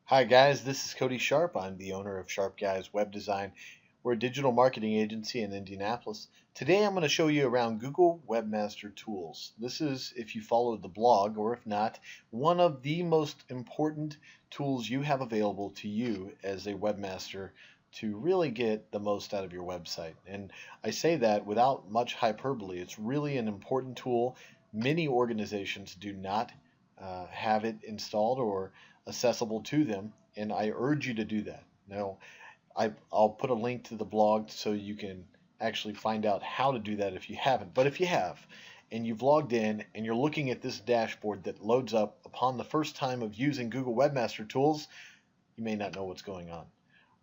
Hi guys, this is Cody Sharp. I'm the owner of Sharp Guys Web Design. We're a digital marketing agency in Indianapolis. Today I'm going to show you around Google Webmaster Tools. This is, if you followed the blog, or if not, one of the most important tools you have available to you as a webmaster to really get the most out of your website. And I say that without much hyperbole. It's really an important tool. Many organizations do not have it installed or accessible to them, and I urge you to do that. Now, I'll put a link to the blog so you can actually find out how to do that if you haven't. But if you have, and you've logged in and you're looking at this dashboard that loads up upon the first time of using Google Webmaster Tools, you may not know what's going on.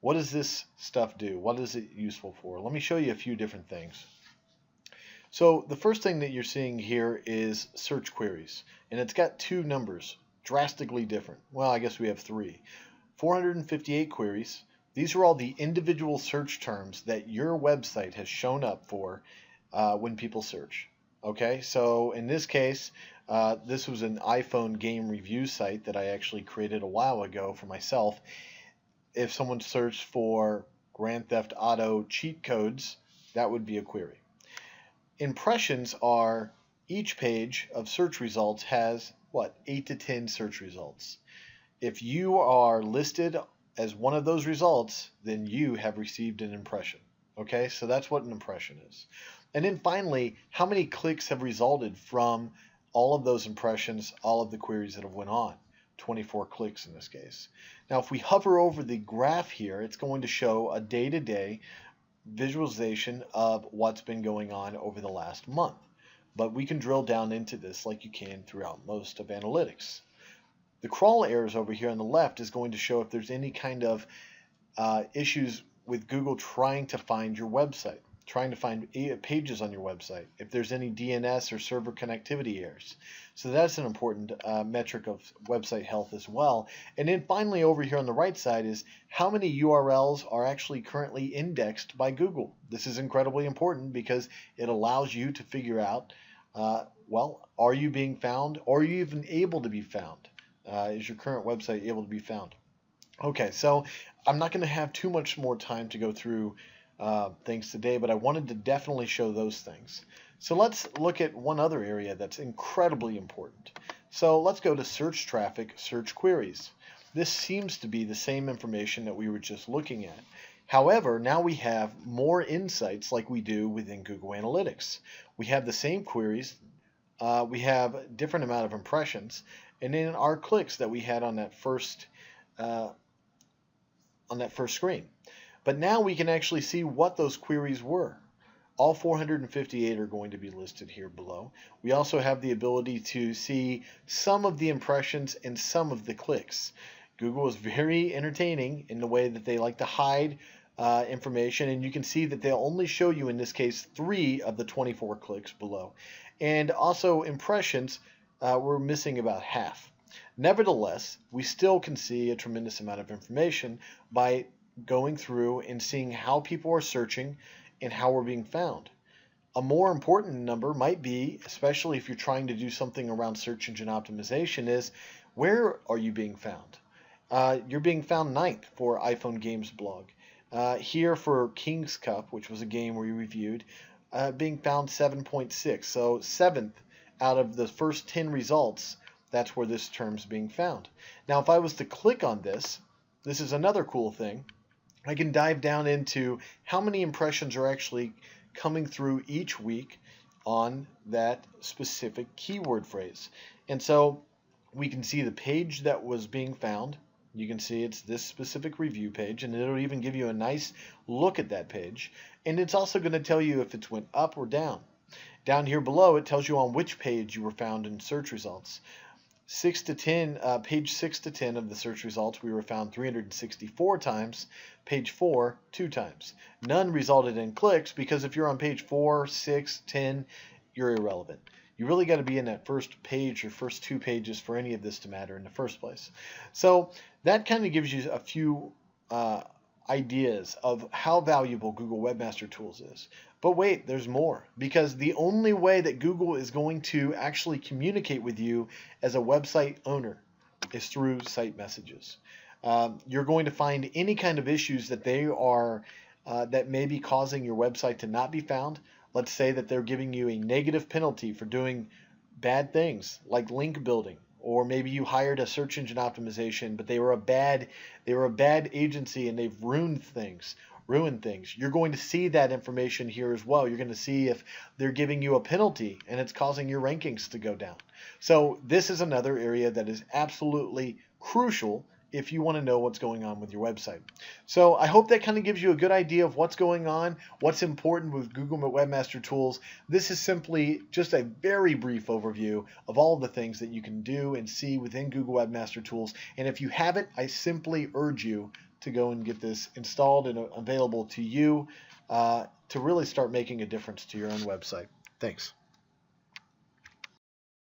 What does this stuff do? What is it useful for? Let me show you a few different things. So the first thing that you're seeing here is search queries, and it's got two numbers, drastically different. Well, I guess we have three. 458 queries. These are all the individual search terms that your website has shown up for when people search. Okay, so in this case, this was an iPhone game review site that I actually created a while ago for myself. If someone searched for Grand Theft Auto cheat codes, that would be a query. Impressions are each page of search results has 8 to 10 search results. If you are listed as one of those results, then you have received an impression. Okay, so that's what an impression is. And then finally, how many clicks have resulted from all of those impressions, all of the queries that have went on? 24 clicks in this case. Now, if we hover over the graph here, it's going to show a day-to-day visualization of what's been going on over the last month. But we can drill down into this like you can throughout most of analytics. The crawl errors over here on the left is going to show if there's any kind of issues with Google trying to find your website, trying to find pages on your website, if there's any DNS or server connectivity errors. So that's an important metric of website health as well. And then finally over here on the right side is how many URLs are actually currently indexed by Google. This is incredibly important because it allows you to figure out, are you being found? Or are you even able to be found? Is your current website able to be found? Okay, so I'm not going to have too much more time to go through things today, but I wanted to definitely show those things. So let's look at one other area that's incredibly important. So let's go to search traffic, search queries. This seems to be the same information that we were just looking at. However, now we have more insights like we do within Google Analytics. We have the same queries, we have a different amount of impressions, and then our clicks that we had on that first screen. But now we can actually see what those queries were. All 458 are going to be listed here below. We also have the ability to see some of the impressions and some of the clicks. Google is very entertaining in the way that they like to hide information, and you can see that they'll only show you, in this case, 3 of the 24 clicks below. And also impressions, we're missing about half. Nevertheless, we still can see a tremendous amount of information by going through and seeing how people are searching and how we're being found. A more important number might be, especially if you're trying to do something around search engine optimization, is where are you being found? You're being found 9th for iPhone Games blog. Here for King's Cup, which was a game we reviewed, being found 7.6. So 7th out of the first 10 results, that's where this term's being found. Now, if I was to click on this, this is another cool thing. I can dive down into how many impressions are actually coming through each week on that specific keyword phrase. And so we can see the page that was being found. You can see it's this specific review page, and it'll even give you a nice look at that page. And it's also going to tell you if it's went up or down. Down here below, it tells you on which page you were found in search results. 6 to 10, page 6 to 10 of the search results, we were found 364 times. Page 4, 2 times. None resulted in clicks because if you're on page 4, 6, 10, you're irrelevant. You really got to be in that first page or first 2 pages for any of this to matter in the first place. So that kind of gives you a few ideas of how valuable Google Webmaster Tools is. But wait, there's more, because the only way that Google is going to actually communicate with you as a website owner is through site messages. you're going to find any kind of issues that they are that may be causing your website to not be found. Let's say that they're giving you a negative penalty for doing bad things like link building, or maybe you hired a search engine optimization, but they were a bad agency and they've ruined things. You're going to see that information here as well. You're going to see if they're giving you a penalty and it's causing your rankings to go down. So this is another area that is absolutely crucial if you want to know what's going on with your website. So I hope that kind of gives you a good idea of what's going on, what's important with Google Webmaster Tools. This is simply just a very brief overview of all of the things that you can do and see within Google Webmaster Tools. And if you haven't, I simply urge you to go and get this installed and available to you to really start making a difference to your own website. Thanks.